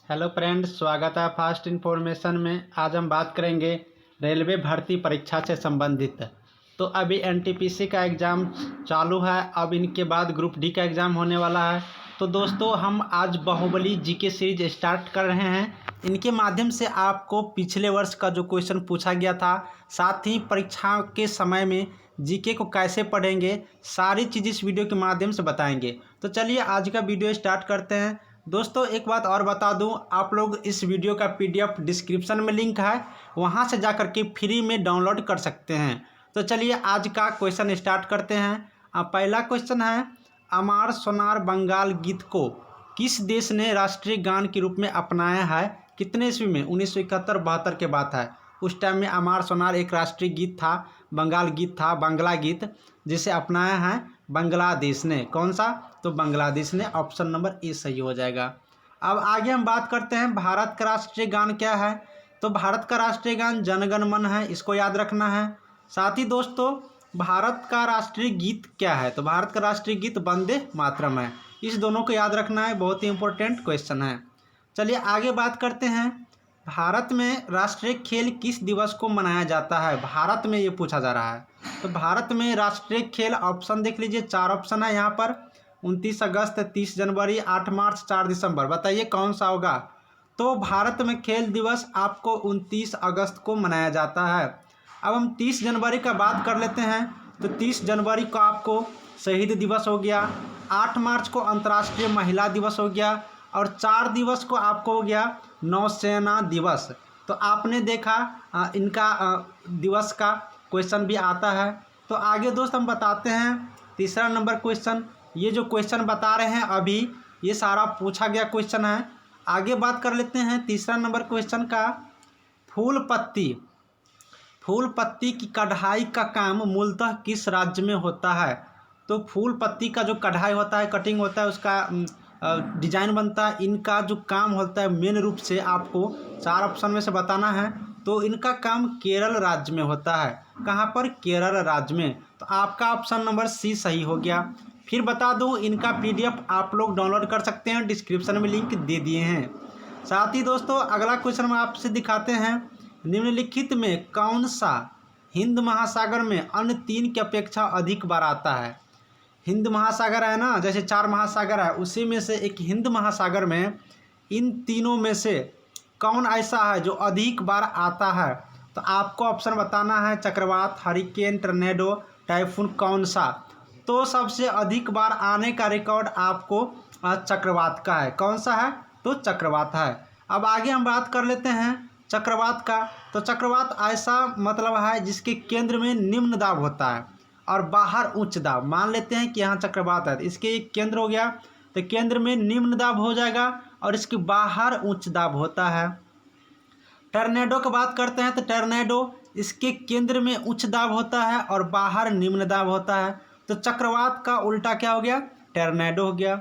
Hello friends, स्वागत है fast information में। आज हम बात करेंगे रेलवे भर्ती परीक्षा से संबंधित। तो अभी एनटीपीसी का एग्ज़ाम चालू है, अब इनके बाद ग्रुप डी का एग्ज़ाम होने वाला है। तो दोस्तों, हम आज बाहुबली जीके सीरीज स्टार्ट कर रहे हैं। इनके माध्यम से आपको पिछले वर्ष का जो क्वेश्चन पूछा गया था, साथ ही परीक्षा के समय में जीके को कैसे पढ़ेंगे, सारी चीज़ इस वीडियो के माध्यम से बताएंगे। तो चलिए आज का वीडियो स्टार्ट करते हैं। दोस्तों, एक बात और बता दूं, आप लोग इस वीडियो का पीडीएफ डिस्क्रिप्शन में लिंक है, वहां से जाकर के फ्री में डाउनलोड कर सकते हैं। तो चलिए आज का क्वेश्चन स्टार्ट करते हैं। पहला क्वेश्चन है, अमार सोनार बंगाल गीत को किस देश ने राष्ट्रीय गान के रूप में अपनाया है? कितने ईस्वी में? 1971-72 के बात है। उस टाइम में अमार सोनार एक राष्ट्रीय गीत था, बंगाल गीत था, बांग्ला गीत, जिसे अपनाया है बांग्लादेश ने। कौन सा? तो बांग्लादेश ने। ऑप्शन नंबर ए सही हो जाएगा। अब आगे हम बात करते हैं, भारत का राष्ट्रीय गान क्या है? तो भारत का राष्ट्रीय गान जन गण मन है, इसको याद रखना है। साथ ही दोस्तों, भारत का राष्ट्रीय गीत क्या है? तो भारत का राष्ट्रीय गीत वंदे मातरम है। इस दोनों को याद रखना है, बहुत ही इंपॉर्टेंट क्वेश्चन है। चलिए आगे बात करते हैं, भारत में राष्ट्रीय खेल किस दिवस को मनाया जाता है? भारत में ये पूछा जा रहा है। तो भारत में राष्ट्रीय खेल, ऑप्शन देख लीजिए, 4 ऑप्शन है यहाँ पर। 29 अगस्त, 30 जनवरी, 8 मार्च, 4 दिसंबर। बताइए कौन सा होगा? तो भारत में खेल दिवस आपको 29 अगस्त को मनाया जाता है। अब हम 30 जनवरी का बात कर लेते हैं। तो 30 जनवरी को आपको शहीद दिवस हो गया, 8 मार्च को अंतर्राष्ट्रीय महिला दिवस हो गया, और 4 दिवस को आपको हो गया नौसेना दिवस। तो आपने देखा इनका दिवस का क्वेश्चन भी आता है। तो आगे दोस्त हम बताते हैं तीसरा नंबर क्वेश्चन। ये जो क्वेश्चन बता रहे हैं अभी, ये सारा पूछा गया क्वेश्चन है। आगे बात कर लेते हैं तीसरा नंबर क्वेश्चन का। फूल पत्ती की कढ़ाई का काम मूलतः किस राज्य में होता है? तो फूल पत्ती का जो कढ़ाई होता है, कटिंग होता है, उसका डिजाइन बनता है, इनका जो काम होता है मेन रूप से आपको 4 ऑप्शन में से बताना है। तो इनका काम केरल राज्य में होता है। कहाँ पर? केरल राज्य में। तो आपका ऑप्शन नंबर सी सही हो गया। फिर बता दूं, इनका पीडीएफ आप लोग डाउनलोड कर सकते हैं, डिस्क्रिप्शन में लिंक दे दिए हैं। साथ ही दोस्तों, अगला क्वेश्चन हम आपसे दिखाते हैं, निम्नलिखित में कौन सा हिंद महासागर में अन्य 3 की अपेक्षा अधिक बार आता है? हिंद महासागर है ना, जैसे 4 महासागर है, उसी में से एक हिंद महासागर में इन तीनों में से कौन ऐसा है जो अधिक बार आता है? तो आपको ऑप्शन बताना है, चक्रवात, हरिकेन, टर्नेडो, टाइफून, कौन सा? तो सबसे अधिक बार आने का रिकॉर्ड आपको चक्रवात का है। कौन सा है? तो चक्रवात है। अब आगे हम बात कर लेते हैं चक्रवात का। तो चक्रवात ऐसा मतलब है जिसके केंद्र में निम्न दाब होता है और बाहर उच्च दाब। मान लेते हैं कि यहाँ चक्रवात है, इसके एक केंद्र हो गया, तो केंद्र में निम्न दाब हो जाएगा और इसके बाहर उच्च दाब होता है। टर्नेडो की बात करते हैं, तो टर्नेडो इसके केंद्र में उच्च दाब होता है और बाहर निम्न दाब होता है। तो चक्रवात का उल्टा क्या हो गया? टर्नेडो हो गया।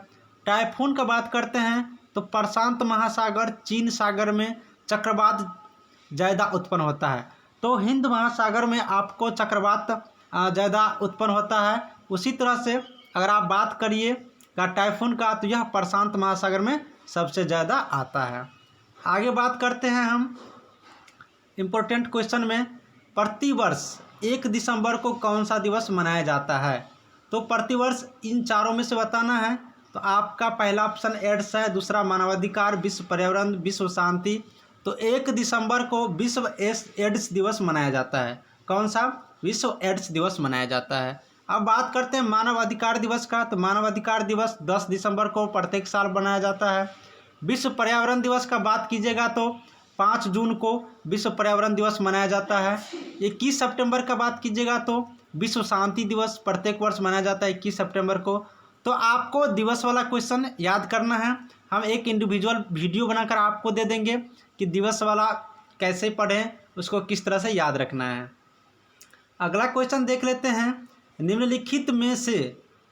टाइफून का बात करते हैं, तो प्रशांत महासागर, चीन सागर में चक्रवात ज़्यादा उत्पन्न होता है। तो हिंद महासागर में आपको चक्रवात ज़्यादा उत्पन्न होता है। उसी तरह से अगर आप बात करिए का टाइफून का, तो यह प्रशांत महासागर में सबसे ज़्यादा आता है। आगे बात करते हैं हम इम्पोर्टेंट क्वेश्चन में, प्रतिवर्ष 1 दिसंबर को कौन सा दिवस मनाया जाता है? तो प्रतिवर्ष इन चारों में से बताना है। तो आपका पहला ऑप्शन एड्स है, दूसरा मानवाधिकार, विश्व पर्यावरण, विश्व शांति। तो 1 दिसंबर को विश्व एड्स दिवस मनाया जाता है। कौन सा? विश्व एड्स दिवस मनाया जाता है। अब बात करते हैं मानव अधिकार दिवस का। तो मानव अधिकार दिवस 10 दिसंबर को प्रत्येक साल मनाया जाता है। विश्व पर्यावरण दिवस का बात कीजिएगा तो 5 जून को विश्व पर्यावरण दिवस मनाया जाता है। 21 सितंबर का बात कीजिएगा तो विश्व शांति दिवस प्रत्येक वर्ष मनाया जाता है 21 सितंबर को। तो आपको दिवस वाला क्वेश्चन याद करना है, हम एक इंडिविजुअल वीडियो बनाकर आपको दे देंगे कि दिवस वाला कैसे पढ़ें, उसको किस तरह से याद रखना है। अगला क्वेश्चन देख लेते हैं, निम्नलिखित में से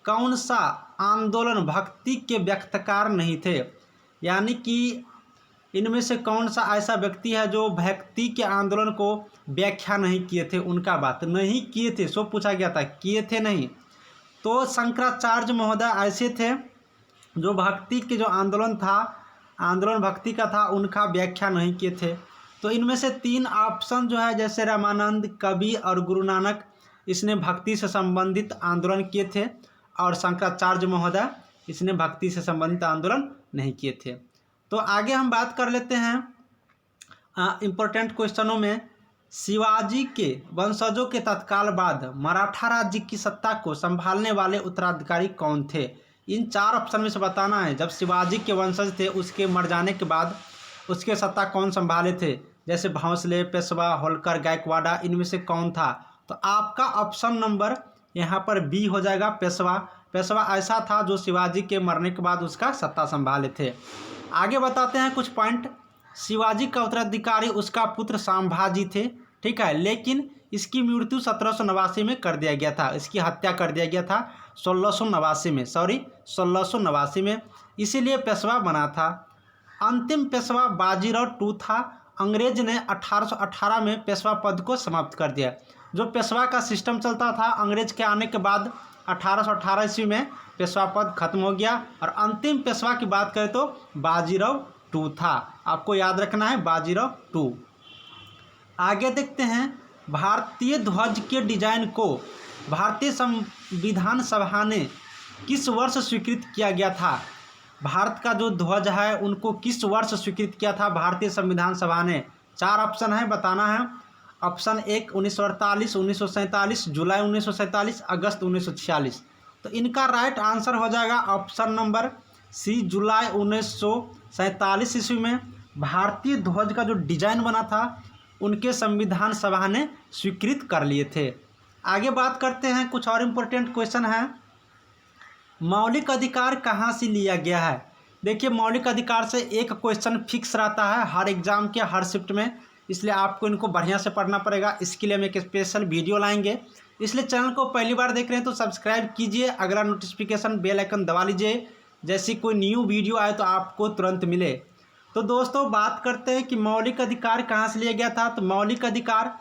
कौन सा आंदोलन भक्ति के व्यक्तकार नहीं थे? यानी कि इनमें से कौन सा ऐसा व्यक्ति है जो भक्ति के आंदोलन को व्याख्या नहीं किए थे? उनका बात नहीं किए थे, सो पूछा गया था, किए थे नहीं। तो शंकराचार्य महोदय ऐसे थे जो भक्ति के जो आंदोलन था आंदोलन भक्ति का था उनका व्याख्या नहीं किए थे। तो इनमें से 3 ऑप्शन जो है, जैसे रामानंद, कबीर और गुरु नानक, इसने भक्ति से संबंधित आंदोलन किए थे, और शंकराचार्य महोदय इसने भक्ति से संबंधित आंदोलन नहीं किए थे। तो आगे हम बात कर लेते हैं इम्पोर्टेंट क्वेश्चनों में। शिवाजी के वंशजों के तत्काल बाद मराठा राज्य की सत्ता को संभालने वाले उत्तराधिकारी कौन थे? इन 4 ऑप्शन में से बताना है। जब शिवाजी के वंशज थे उसके मर जाने के बाद उसके सत्ता कौन संभाले थे? जैसे भोंसले, पेशवा, होलकर, गायकवाड़ा, इनमें से कौन था? तो आपका ऑप्शन नंबर यहाँ पर बी हो जाएगा, पेशवा। पेशवा ऐसा था जो शिवाजी के मरने के बाद उसका सत्ता संभाले थे। आगे बताते हैं कुछ पॉइंट। शिवाजी का उत्तराधिकारी उसका पुत्र संभाजी थे, ठीक है, लेकिन इसकी मृत्यु 1789 में कर दिया गया था। इसकी हत्या कर दिया गया था 1689 में, इसीलिए पेशवा बना था। अंतिम पेशवा बाजीराव टू था। अंग्रेज ने 1818 में पेशवा पद को समाप्त कर दिया। जो पेशवा का सिस्टम चलता था अंग्रेज के आने के बाद 1818 ईस्वी में पेशवा पद खत्म हो गया, और अंतिम पेशवा की बात करें तो बाजीराव टू था। आपको याद रखना है, बाजीराव टू। आगे देखते हैं, भारतीय ध्वज के डिजाइन को भारतीय संविधान सभा ने किस वर्ष स्वीकृत किया गया था? भारत का जो ध्वज है उनको किस वर्ष स्वीकृत किया था भारतीय संविधान सभा ने? 4 ऑप्शन है, बताना है। ऑप्शन 1 1948, 1947, जुलाई 1947, अगस्त 1946। तो इनका राइट आंसर हो जाएगा ऑप्शन नंबर सी, जुलाई 1947 ईस्वी में भारतीय ध्वज का जो डिजाइन बना था उनके संविधान सभा ने स्वीकृत कर लिए थे। आगे बात करते हैं, कुछ और इम्पोर्टेंट क्वेश्चन है। मौलिक अधिकार कहाँ से लिया गया है? देखिए, मौलिक अधिकार से एक क्वेश्चन फिक्स रहता है हर एग्जाम के हर शिफ्ट में, इसलिए आपको इनको बढ़िया से पढ़ना पड़ेगा। इसके लिए हम एक स्पेशल वीडियो लाएंगे, इसलिए चैनल को पहली बार देख रहे हैं तो सब्सक्राइब कीजिए, अगला नोटिफिकेशन बेल आइकन दबा लीजिए, जैसी कोई न्यू वीडियो आए तो आपको तुरंत मिले। तो दोस्तों बात करते हैं कि मौलिक अधिकार कहाँ से लिया गया था। तो मौलिक अधिकार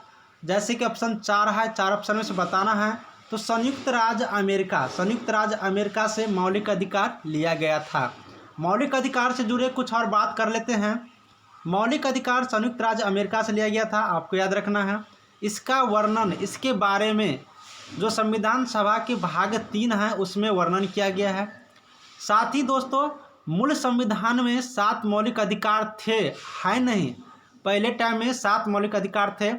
जैसे कि ऑप्शन 4 है, 4 ऑप्शन में से बताना है। तो संयुक्त राज्य अमेरिका से मौलिक अधिकार लिया गया था। मौलिक अधिकार से जुड़े कुछ और बात कर लेते हैं। मौलिक अधिकार संयुक्त राज्य अमेरिका से लिया गया था, आपको याद रखना है। इसका वर्णन, इसके बारे में जो संविधान सभा के भाग 3 है उसमें वर्णन किया गया है। साथ ही दोस्तों मूल संविधान में 7 मौलिक अधिकार थे, है नहीं? पहले टाइम में 7 मौलिक अधिकार थे,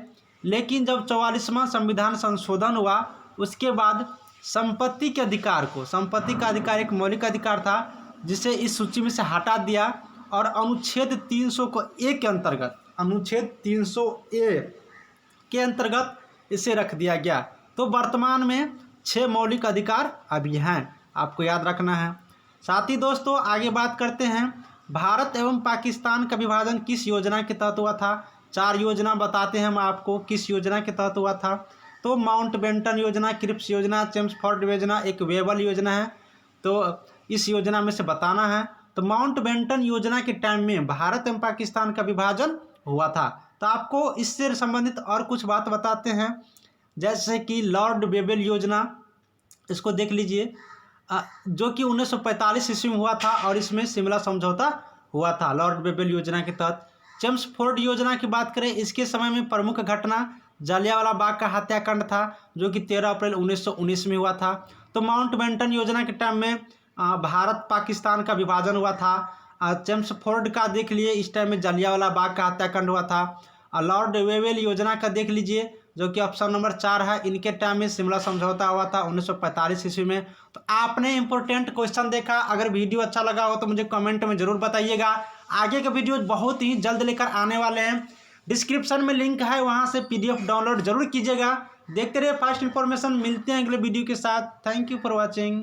लेकिन जब 44वां संविधान संशोधन हुआ उसके बाद संपत्ति के अधिकार को, संपत्ति का अधिकार एक मौलिक अधिकार था जिसे इस सूची में से हटा दिया, और अनुच्छेद 300 को ए के अंतर्गत, अनुच्छेद 300 ए के अंतर्गत इसे रख दिया गया। तो वर्तमान में 6 मौलिक अधिकार अभी हैं, आपको याद रखना है। साथ ही दोस्तों आगे बात करते हैं, भारत एवं पाकिस्तान का विभाजन किस योजना के तहत हुआ था? 4 योजना बताते हैं हम आपको किस योजना के तहत हुआ था। तो माउंटबेटन योजना, क्रिप्स योजना, चेम्सफोर्ड योजना, एक वेबल योजना है। तो इस योजना में से बताना है। तो माउंटबेटन योजना के टाइम में भारत एवं पाकिस्तान का विभाजन हुआ था। तो आपको इससे संबंधित और कुछ बात बताते हैं, जैसे कि लॉर्ड वेबल योजना, इसको देख लीजिए, जो कि 1945 ईस्वी में हुआ था, और इसमें शिमला समझौता हुआ था लॉर्ड वेबल योजना के तहत। चेम्सफोर्ड योजना की बात करें, इसके समय में प्रमुख घटना जलियांवाला बाग का हत्याकांड था, जो कि 13 अप्रैल 1919 में हुआ था। तो माउंटबेटन योजना के टाइम में भारत पाकिस्तान का विभाजन हुआ था। चेम्सफोर्ड का देख लिए, इस टाइम में जलियांवाला बाग का हत्याकांड हुआ था। लॉर्ड वेबल योजना का देख लीजिए, जो कि ऑप्शन नंबर 4 है, इनके टाइम में शिमला समझौता हुआ था 1945 ईस्वी में। तो आपने इंपॉर्टेंट क्वेश्चन देखा। अगर वीडियो अच्छा लगा हो तो मुझे कमेंट में ज़रूर बताइएगा। आगे के वीडियो बहुत ही जल्द लेकर आने वाले हैं। डिस्क्रिप्शन में लिंक है, वहां से PDF डाउनलोड जरूर कीजिएगा। देखते रहिए फास्ट इन्फॉर्मेशन। मिलते हैं अगले वीडियो के साथ। Thank you for watching.